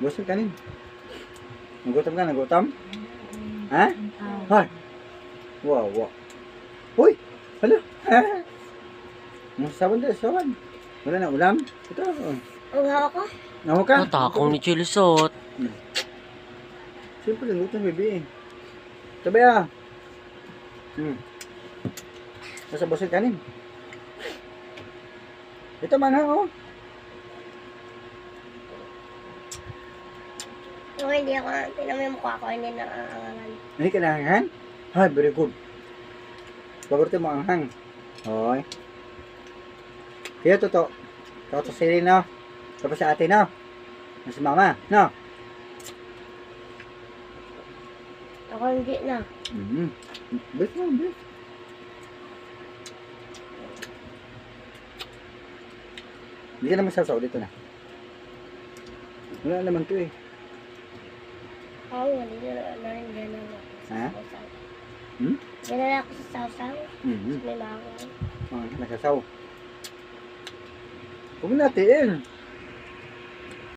Busog kanin. Nagutom ka, nagutom? Ha? Hoy. Wow, wow. Uy! Hala! Sawan din, sawan. Wala na ulam? Ito. Ang ako? Naho ka? Natakong ni Chilisot. Siyempre, nagutom, baby. Sabi ah. Nasa busog kanin. Ito manghang, oh. Okay, hindi ako, tinan mo yung mukha ko, hindi nakakangalan. Hindi ka nanghang? Ay, very good. Paborito mo ang hang. Hoy. Kaya totoo. Ikaw to si Rino. Tapos sa ate, no? Si mama, no? Ako hindi na. Bis mo, bis. Hindi ka naman sasaw dito na. Wala naman to eh. Oo, hindi na narin ako. Ha? Hmm? Ganun ako sa sausaw. Mm-hmm. May mga Nakasaw. Huwag natin.